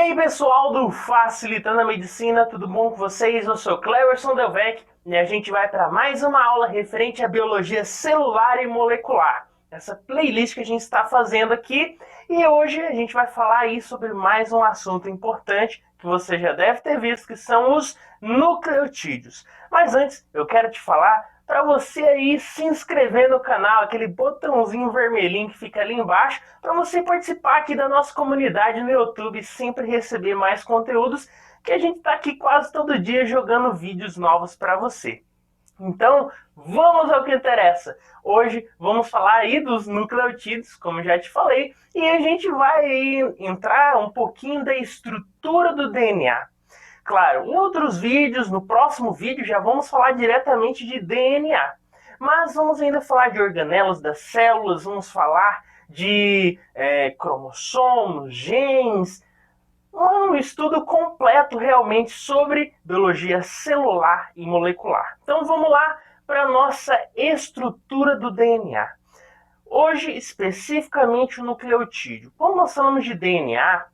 aí pessoal do Facilitando a Medicina, tudo bom com vocês? Eu sou Cleverson Delvec e a gente vai para mais uma aula referente à biologia celular e molecular. Essa playlist que a gente está fazendo aqui, e hoje a gente vai falar aí sobre mais um assunto importante que você já deve ter visto, que são os nucleotídeos. Mas antes, eu quero te falar para você aí se inscrever no canal, aquele botãozinho vermelhinho que fica ali embaixo, para você participar aqui da nossa comunidade no YouTube e sempre receber mais conteúdos, que a gente está aqui quase todo dia jogando vídeos novos para você. Então, vamos ao que interessa. Hoje vamos falar aí dos nucleotídeos, como já te falei, e a gente vai entrar um pouquinho da estrutura do DNA. Claro, em outros vídeos, no próximo vídeo, já vamos falar diretamente de DNA. Mas vamos ainda falar de organelas das células, vamos falar de cromossomos, genes, um estudo completo realmente sobre biologia celular e molecular. Então vamos lá para a nossa estrutura do DNA. Hoje, especificamente o nucleotídeo. Quando nós falamos de DNA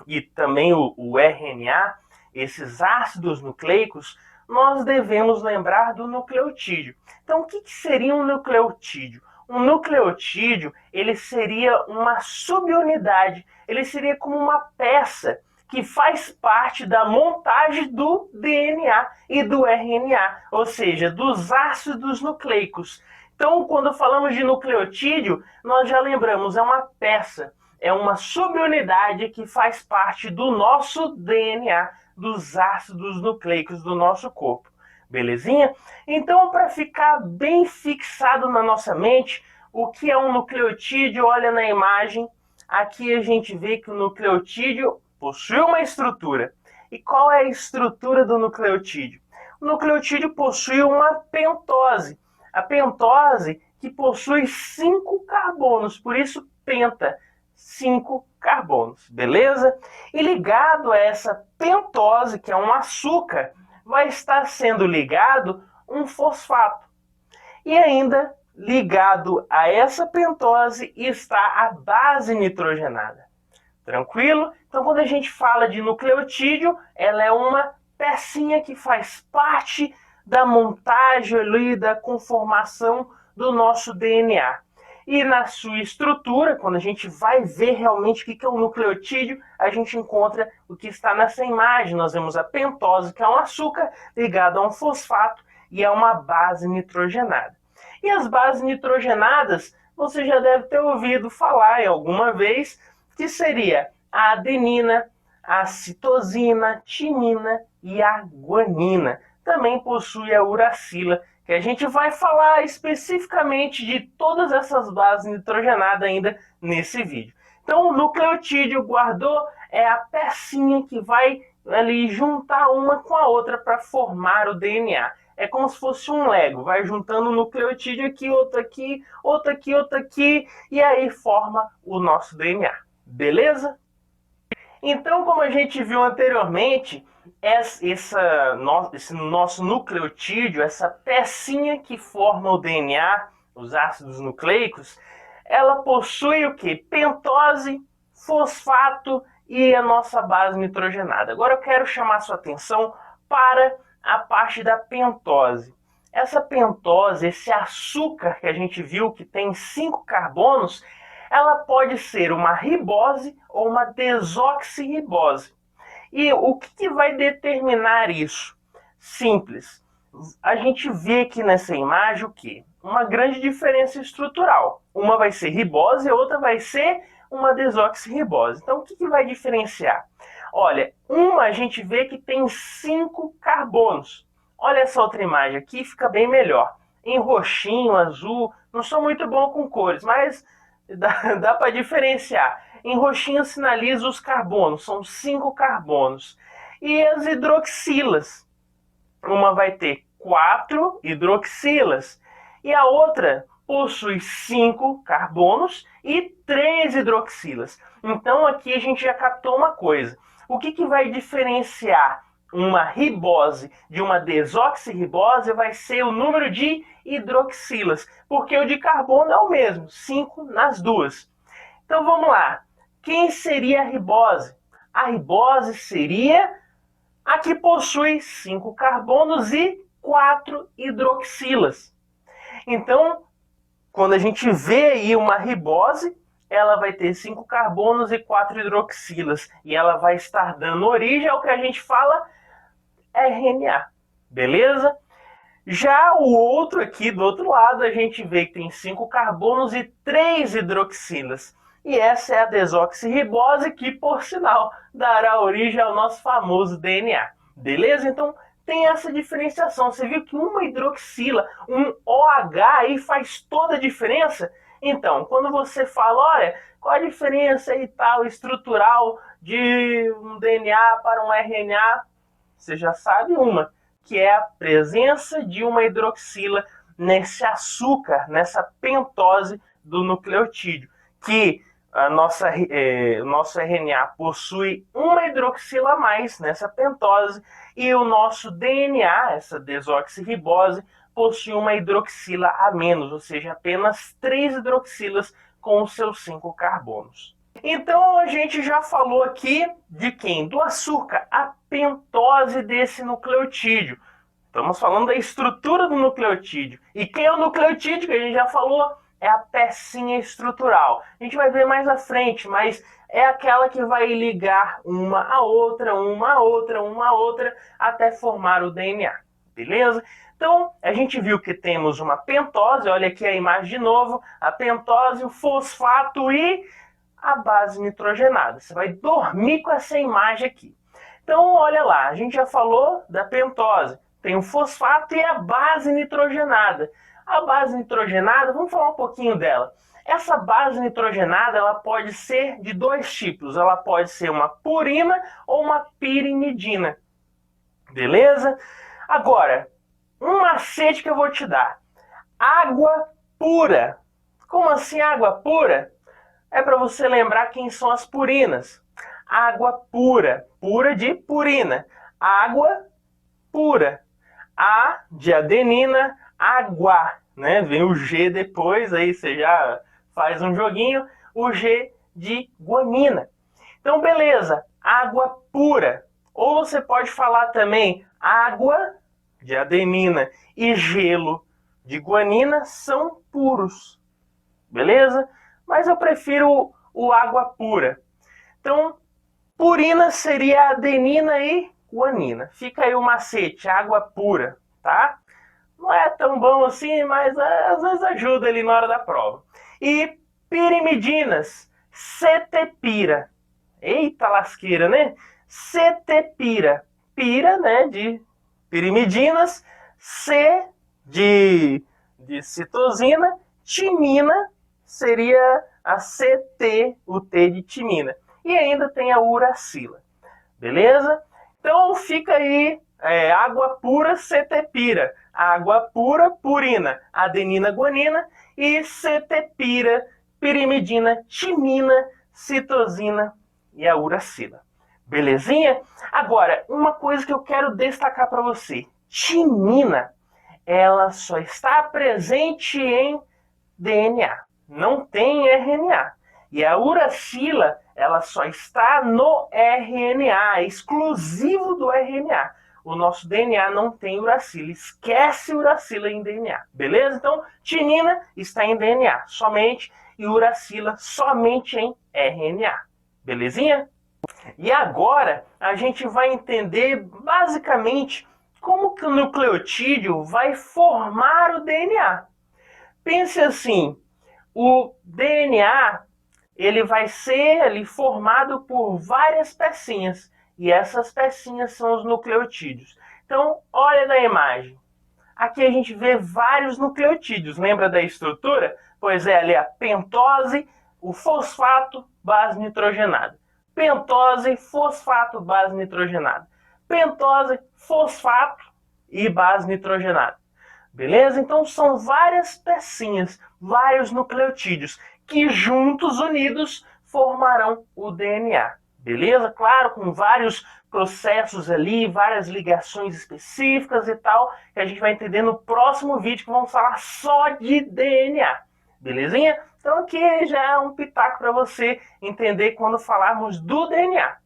e também o RNA, esses ácidos nucleicos, nós devemos lembrar do nucleotídeo. Então, o que seria um nucleotídeo? Um nucleotídeo, ele seria uma subunidade, ele seria como uma peça que faz parte da montagem do DNA e do RNA, ou seja, dos ácidos nucleicos. Então, quando falamos de nucleotídeo, nós já lembramos, é uma peça, é uma subunidade que faz parte do nosso DNA, dos ácidos nucleicos do nosso corpo. Belezinha? Então, para ficar bem fixado na nossa mente, o que é um nucleotídeo? Olha na imagem, aqui a gente vê que o nucleotídeo possui uma estrutura. E qual é a estrutura do nucleotídeo? O nucleotídeo possui uma pentose. A pentose que possui 5 carbonos, por isso penta, 5 carbonos, beleza? E ligado a essa pentose, que é um açúcar, vai estar sendo ligado um fosfato. E ainda ligado a essa pentose está a base nitrogenada. Tranquilo? Então, quando a gente fala de nucleotídeo, ela é uma pecinha que faz parte da montagem ali, da conformação do nosso DNA. E na sua estrutura, quando a gente vai ver realmente o que é um nucleotídeo, a gente encontra o que está nessa imagem. Nós vemos a pentose, que é um açúcar ligado a um fosfato e a uma base nitrogenada. E as bases nitrogenadas, você já deve ter ouvido falar em alguma vez, que seria a adenina, a citosina, timina e a guanina. Também possui a uracila, que a gente vai falar especificamente de todas essas bases nitrogenadas ainda nesse vídeo. Então, o nucleotídeo, guardou, é a pecinha que vai ali juntar uma com a outra para formar o DNA. É como se fosse um Lego, vai juntando o nucleotídeo aqui, outro aqui, outro aqui, outro aqui, e aí forma o nosso DNA. Beleza? Então, como a gente viu anteriormente, esse nosso nucleotídeo, essa pecinha que forma o DNA, os ácidos nucleicos, ela possui o que? Pentose, fosfato e a nossa base nitrogenada. Agora eu quero chamar sua atenção para a parte da pentose. Essa pentose, esse açúcar que a gente viu que tem 5 carbonos, ela pode ser uma ribose ou uma desoxirribose. E o que vai determinar isso? Simples. A gente vê aqui nessa imagem o quê? Uma grande diferença estrutural. Uma vai ser ribose e a outra vai ser uma desoxirribose. Então, o que vai diferenciar? Olha, uma a gente vê que tem 5 carbonos. Olha essa outra imagem aqui, fica bem melhor. Em roxinho, azul, não sou muito bom com cores, mas dá para diferenciar. Em roxinho sinaliza os carbonos, são 5 carbonos. E as hidroxilas, uma vai ter 4 hidroxilas e a outra possui 5 carbonos e 3 hidroxilas. Então aqui a gente já captou uma coisa. O que vai diferenciar uma ribose de uma desoxirribose vai ser o número de hidroxilas, porque o de carbono é o mesmo, 5 nas duas. Então vamos lá. Quem seria a ribose? A ribose seria a que possui 5 carbonos e 4 hidroxilas. Então, quando a gente vê aí uma ribose, ela vai ter 5 carbonos e 4 hidroxilas. E ela vai estar dando origem ao que a gente fala RNA. Beleza? Já o outro aqui do outro lado, a gente vê que tem 5 carbonos e 3 hidroxilas. E essa é a desoxirribose, que, por sinal, dará origem ao nosso famoso DNA. Beleza? Então, tem essa diferenciação. Você viu que uma hidroxila, um OH aí faz toda a diferença? Então, quando você fala, olha, qual a diferença e tal estrutural de um DNA para um RNA? Você já sabe uma, que é a presença de uma hidroxila nesse açúcar, nessa pentose do nucleotídeo, que o nosso RNA possui uma hidroxila a mais nessa pentose e o nosso DNA, essa desoxirribose, possui uma hidroxila a menos, ou seja, apenas 3 hidroxilas com os seus 5 carbonos. Então a gente já falou aqui de quem? Do açúcar, a pentose desse nucleotídeo. Estamos falando da estrutura do nucleotídeo. E quem é o nucleotídeo, que a gente já falou? É a pecinha estrutural. A gente vai ver mais à frente, mas é aquela que vai ligar uma a outra, uma a outra, uma a outra, até formar o DNA. Beleza? Então, a gente viu que temos uma pentose, olha aqui a imagem de novo, a pentose, o fosfato e a base nitrogenada. Você vai dormir com essa imagem aqui. Então, olha lá, a gente já falou da pentose. Tem o fosfato e a base nitrogenada. A base nitrogenada, vamos falar um pouquinho dela. Essa base nitrogenada, ela pode ser de dois tipos. Ela pode ser uma purina ou uma pirimidina. Beleza? Agora, um macete que eu vou te dar. Água pura. Como assim água pura? É para você lembrar quem são as purinas. Água pura. Pura de purina. Água pura. A de adenina, água, né? Vem o G depois, aí você já faz um joguinho. O G de guanina. Então, beleza. Água pura. Ou você pode falar também água de adenina e gelo de guanina são puros. Beleza? Mas eu prefiro o água pura. Então, purina seria adenina e guanina. Fica aí o macete, água pura, tá? Não é tão bom assim, mas às vezes ajuda ali na hora da prova. E pirimidinas, cetepira. Eita lasqueira, né? Cetepira. Pira, né, de pirimidinas, C de citosina, timina seria a CT, o T de timina. E ainda tem a uracila. Beleza? Então fica aí água pura, cetepira. Água pura, purina, adenina, guanina. E cetepira, pirimidina, timina, citosina e a uracila. Belezinha? Agora, uma coisa que eu quero destacar para você. Timina, ela só está presente em DNA. Não tem RNA. E a uracila, ela só está no RNA, exclusivo do RNA. O nosso DNA não tem uracila. Esquece uracila em DNA. Beleza? Então, timina está em DNA somente e uracila somente em RNA. Belezinha? E agora a gente vai entender basicamente como que o nucleotídeo vai formar o DNA. Pense assim, o DNA ele vai ser ali formado por várias pecinhas e essas pecinhas são os nucleotídeos. Então, olha na imagem. Aqui a gente vê vários nucleotídeos. Lembra da estrutura? Pois é, ali a pentose, o fosfato, base nitrogenada. Pentose, fosfato, base nitrogenada. Pentose, fosfato e base nitrogenada. Beleza? Então são várias pecinhas, vários nucleotídeos que juntos, unidos, formarão o DNA. Beleza? Claro, com vários processos ali, várias ligações específicas e tal, que a gente vai entender no próximo vídeo, que vamos falar só de DNA. Belezinha? Então aqui já é um pitaco para você entender quando falarmos do DNA.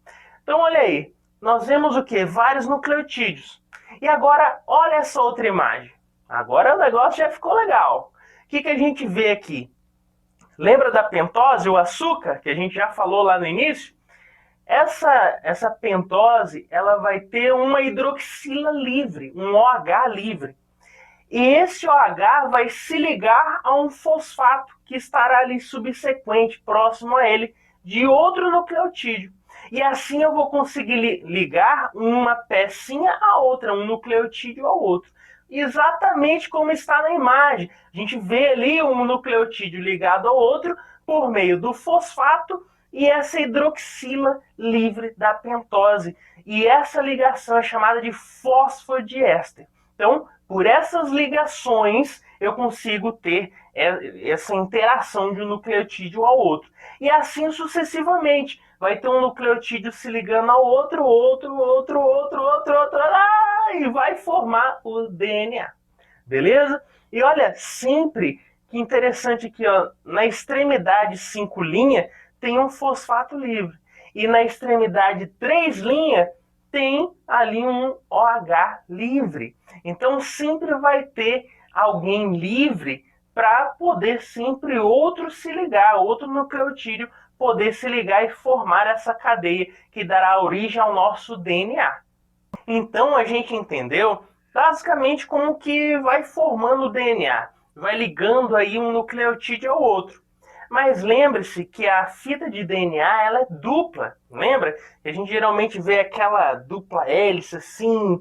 Então olha aí, nós vemos o que? Vários nucleotídeos. E agora olha essa outra imagem. Agora o negócio já ficou legal. O que a gente vê aqui? Lembra da pentose, o açúcar, que a gente já falou lá no início? Essa pentose, ela vai ter uma hidroxila livre, um OH livre. E esse OH vai se ligar a um fosfato que estará ali subsequente, próximo a ele, de outro nucleotídeo. E assim eu vou conseguir ligar uma pecinha a outra, um nucleotídeo ao outro. Exatamente como está na imagem. A gente vê ali um nucleotídeo ligado ao outro por meio do fosfato e essa hidroxila livre da pentose. E essa ligação é chamada de fosfodiéster. Então, por essas ligações, eu consigo ter essa interação de um nucleotídeo ao outro. E assim sucessivamente. Vai ter um nucleotídeo se ligando ao outro, e vai formar o DNA.' E olha, sempre, que interessante aqui, ó, na extremidade 5' tem um fosfato livre. E na extremidade 3' tem ali um OH livre. Então sempre vai ter alguém livre para poder sempre outro se ligar, outro nucleotídeo poder se ligar e formar essa cadeia que dará origem ao nosso DNA. Então a gente entendeu basicamente como que vai formando o DNA, vai ligando aí um nucleotídeo ao outro. Mas lembre-se que a fita de DNA ela é dupla, lembra? A gente geralmente vê aquela dupla hélice assim,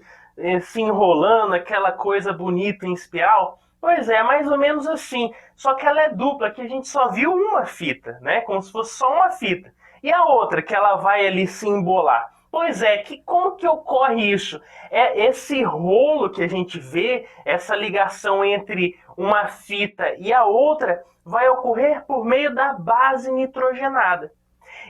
se enrolando, aquela coisa bonita em espiral. Pois é, mais ou menos assim. Só que ela é dupla, que a gente só viu uma fita, né? Como se fosse só uma fita. E a outra, que ela vai ali se embolar. Pois é, como que ocorre isso? É esse rolo que a gente vê, essa ligação entre uma fita e a outra, vai ocorrer por meio da base nitrogenada.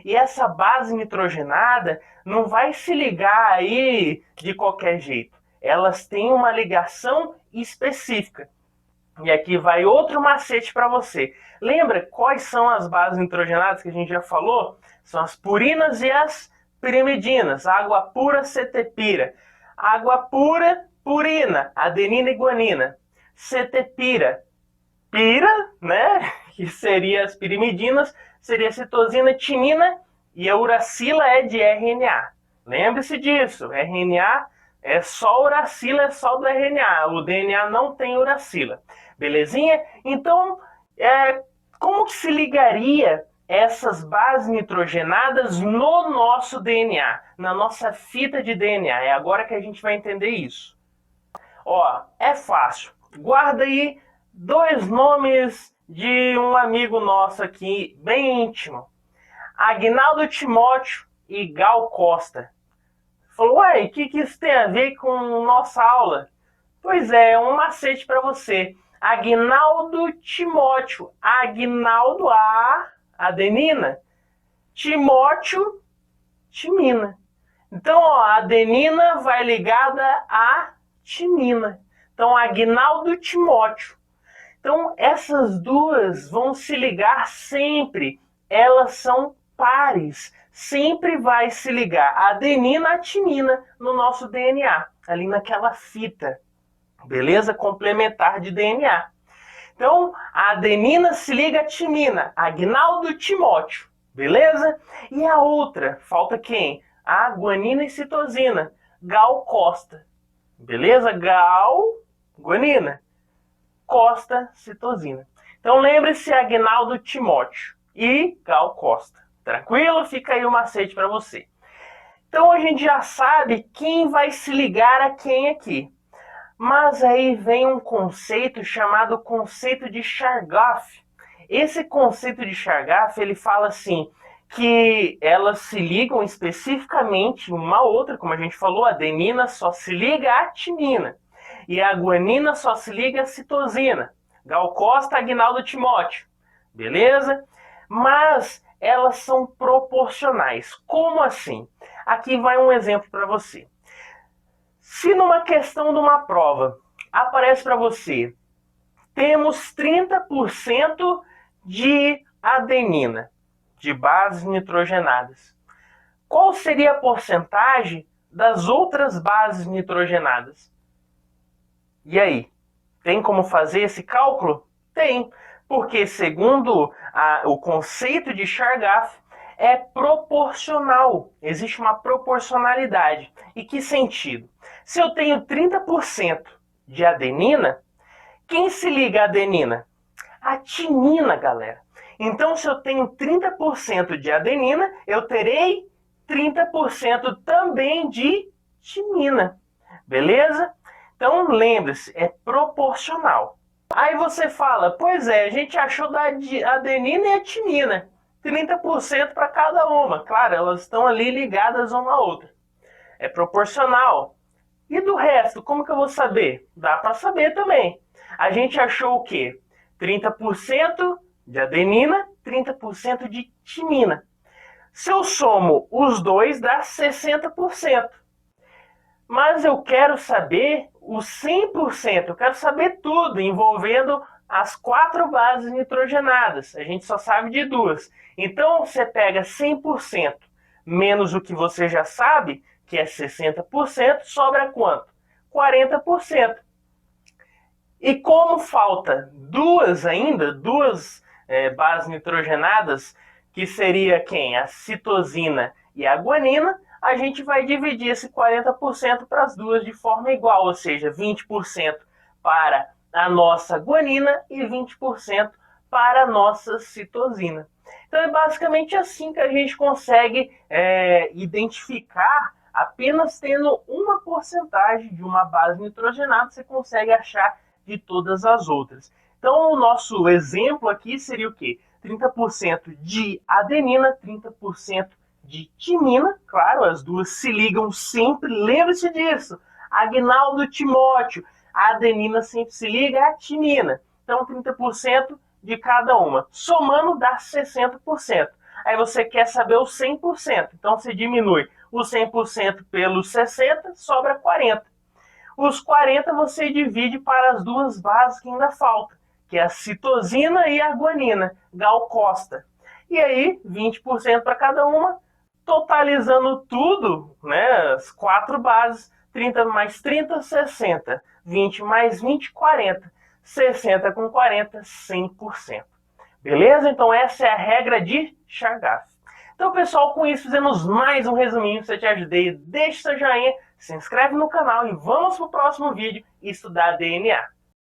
E essa base nitrogenada não vai se ligar aí de qualquer jeito. Elas têm uma ligação específica. E aqui vai outro macete para você. Lembra quais são as bases nitrogenadas que a gente já falou? São as purinas e as pirimidinas. Água pura, cetepira. Água pura, purina, adenina e guanina. Cetepira, pira, né? Que seria as pirimidinas, seria citosina, timina, e a uracila é de RNA. Lembre-se disso, RNA é só uracila, é só do RNA. O DNA não tem uracila. Belezinha? Então, como que se ligaria essas bases nitrogenadas no nosso DNA, na nossa fita de DNA? É agora que a gente vai entender isso. Ó, é fácil. Guarda aí 2 nomes de um amigo nosso aqui, bem íntimo. Agnaldo Timóteo e Gal Costa. Falou, uai, o que isso tem a ver com nossa aula? Pois é, um macete para você. Agnaldo Timóteo. Agnaldo, a adenina. Timóteo, timina. Então, ó, a adenina vai ligada à timina. Então, Agnaldo Timóteo. Então, essas duas vão se ligar sempre. Elas são pares. Sempre vai se ligar a adenina à timina no nosso DNA, ali naquela fita. Beleza? Complementar de DNA. Então, a adenina se liga à timina, Agnaldo Timóteo. Beleza? E a outra, falta quem? A guanina e citosina, Gal Costa. Beleza? Gal, guanina. Costa, citosina. Então lembre-se, Agnaldo Timóteo e Gal Costa. Tranquilo? Fica aí o macete para você. Então a gente já sabe quem vai se ligar a quem aqui. Mas aí vem um conceito chamado conceito de Chargaff. Esse conceito de Chargaff, ele fala assim, que elas se ligam especificamente uma a outra, como a gente falou, a adenina só se liga à timina. E a guanina só se liga à citosina. Gal Costa, Agnaldo Timóteo. Beleza? Mas elas são proporcionais. Como assim? Aqui vai um exemplo para você. Se numa questão de uma prova aparece para você, temos 30% de adenina, de bases nitrogenadas. qual seria a porcentagem das outras bases nitrogenadas? E aí, tem como fazer esse cálculo? Tem, porque segundo o conceito de Chargaff, é proporcional. Existe uma proporcionalidade. E que sentido? Se eu tenho 30% de adenina, quem se liga à adenina? A timina, galera. Então, se eu tenho 30% de adenina, eu terei 30% também de timina. Beleza? Então, lembre-se, é proporcional. Aí você fala, pois é, a gente achou da adenina e a timina. 30% para cada uma. Claro, elas estão ali ligadas uma à outra. É proporcional. E do resto, como que eu vou saber? Dá para saber também. A gente achou o quê? 30% de adenina, 30% de timina. Se eu somo os dois, dá 60%. Mas eu quero saber o 100%, eu quero saber tudo, envolvendo as 4 bases nitrogenadas. A gente só sabe de 2. Então, você pega 100% menos o que você já sabe, que é 60%, sobra quanto? 40%. E como falta duas ainda, duas bases nitrogenadas, que seria quem? A citosina e a guanina, a gente vai dividir esse 40% para as duas de forma igual, ou seja, 20% para a nossa guanina e 20% para a nossa citosina. Então é basicamente assim que a gente consegue identificar, apenas tendo uma porcentagem de uma base nitrogenada, você consegue achar de todas as outras. Então o nosso exemplo aqui seria o quê? 30% de adenina, 30% de timina, claro, as duas se ligam sempre, lembre-se disso. Agnaldo Timóteo, a adenina sempre se liga à timina. Então 30% de cada uma. Somando dá 60%. Aí você quer saber o 100%. Então você diminui o 100% pelos 60, sobra 40. Os 40 você divide para as duas bases que ainda faltam, que é a citosina e a guanina, Gal Costa. E aí, 20% para cada uma, totalizando tudo, né, as 4 bases, 30 mais 30, 60. 20 mais 20, 40. 60 com 40, 100%. Beleza? Então essa é a regra de Chargaff. Então, pessoal, com isso fizemos mais um resuminho. Se eu te ajudei, deixa seu joinha, se inscreve no canal e vamos para o próximo vídeo estudar DNA.